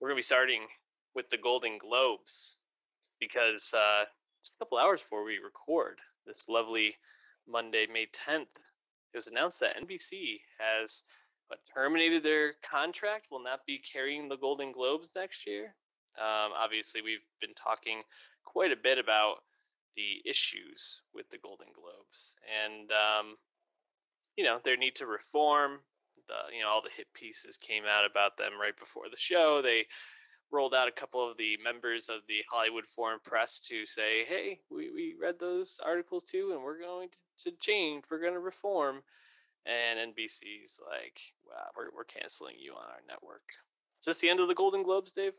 we're going to be starting with the Golden Globes because just a couple hours before we record this lovely Monday, May 10th, it was announced that NBC has terminated their contract, will not be carrying the Golden Globes next year. Obviously, we've been talking quite a bit about the issues with the Golden Globes and, their need to reform. All the hit pieces came out about them right before the show. They rolled out a couple of the members of the Hollywood Foreign Press to say, hey, we read those articles too, and we're going to change. We're going to reform. And NBC's like, wow, we're canceling you on our network. Is this the end of the Golden Globes, Dave?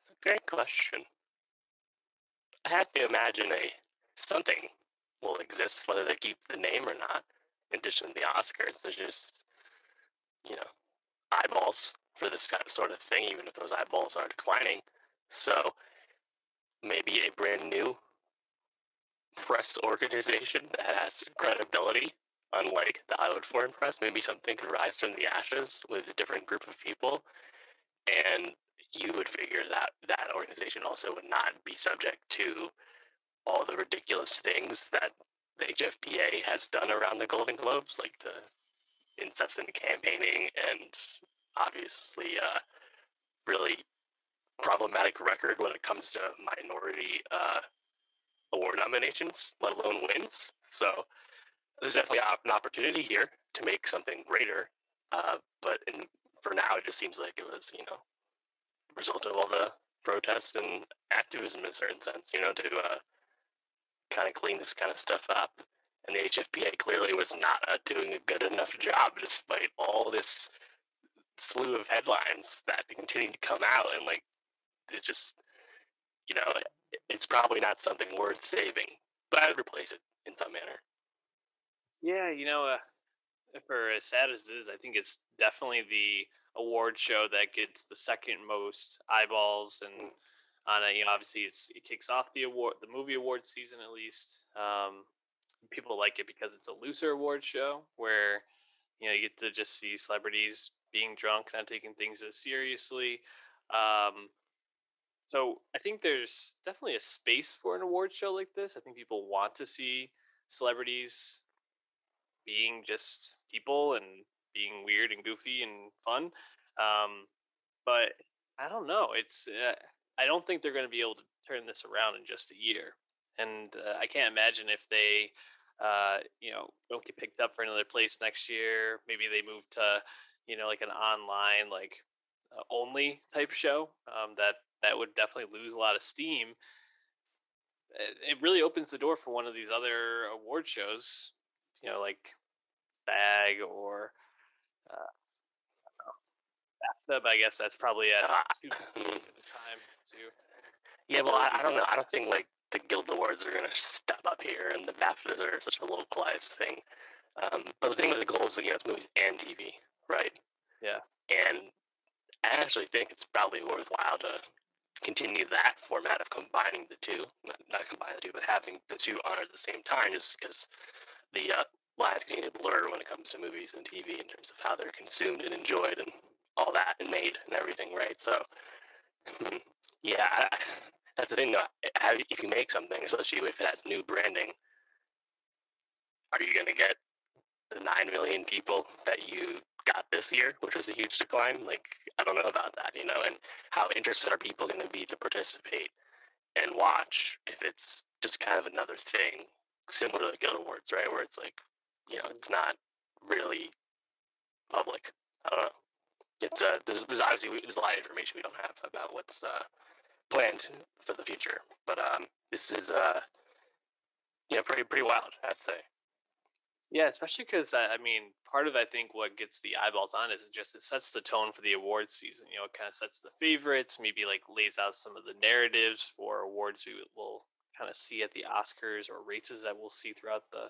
It's a great question. I have to imagine something will exist, whether they keep the name or not. In addition to the Oscars, there's just, eyeballs for this kind of sort of thing, even if those eyeballs are declining. So maybe a brand new press organization that has credibility, unlike the Hollywood Foreign Press, maybe something could rise from the ashes with a different group of people. And you would figure that that organization also would not be subject to all the ridiculous things that the HFPA has done around the Golden Globes, like the incessant campaigning and obviously really problematic record when it comes to minority award nominations, let alone wins. So there's definitely an opportunity here to make something greater. But for now, it just seems like it was, result of all the protests and activism in a certain sense, to kind of clean this kind of stuff up. And the HFPA clearly was not doing a good enough job, despite all this slew of headlines that continue to come out. And it just, it's probably not something worth saving, but I'd replace it in some manner. Yeah, for as sad as it is, I think it's definitely the award show that gets the second most eyeballs, and on it, obviously it kicks off the movie award season at least. People like it because it's a looser award show where you get to just see celebrities being drunk, not taking things as seriously. So I think there's definitely a space for an award show like this. I think people want to see celebrities being just people and being weird and goofy and fun. But I don't know. I don't think they're going to be able to turn this around in just a year. And I can't imagine if they, don't get picked up for another place next year. Maybe they move to, like an online, only type show. That would definitely lose a lot of steam. It really opens the door for one of these other award shows, like SAG or BAFTA. I guess that's probably at too good a time too. Yeah, well, I don't know. I don't think the Guild Awards are going to step up here, and the BAFTAs are such a localized thing. But the thing with the Globes, it's movies and TV, right? Yeah. And I actually think it's probably worthwhile to continue that format of combining the two. Not combine the two, but having the two on at the same time, just because the lines getting blurred when it comes to movies and TV in terms of how they're consumed and enjoyed and all that and made and everything, right? So, yeah, that's the thing, though. If you make something, especially if it has new branding, are you going to get the 9 million people that you got this year, which was a huge decline? I don't know about that, and how interested are people going to be to participate and watch if it's just kind of another thing, similar to the Guild Awards, right, where it's it's not really public. I don't know. It's there's obviously a lot of information we don't have about what's planned for the future, but this is pretty wild, I have to say. Yeah, especially because part of I think what gets the eyeballs on is just it sets the tone for the awards season. It kind of sets the favorites, maybe lays out some of the narratives for awards we will kind of see at the Oscars or races that we'll see throughout the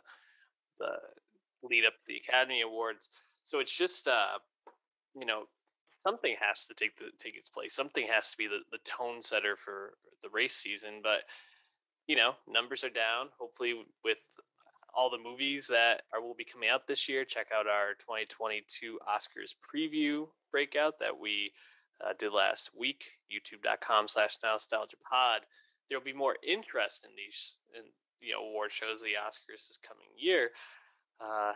lead up to the Academy Awards. So it's just something has to take its place. Something has to be the tone setter for the race season. But numbers are down. Hopefully, with all the movies that will be coming out this year, check out our 2022 Oscars preview breakout that we did last week. YouTube.com/nostalgiapod. There'll be more interest in these award shows. The Oscars this coming year. I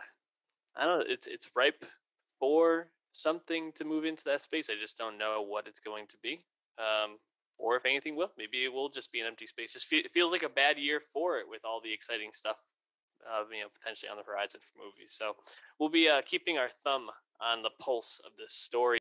don't know. It's ripe for something to move into that space. I just don't know what it's going to be, or if anything will. Maybe it will just be an empty space. It feels like a bad year for it with all the exciting stuff, potentially on the horizon for movies. So we'll be keeping our thumb on the pulse of this story.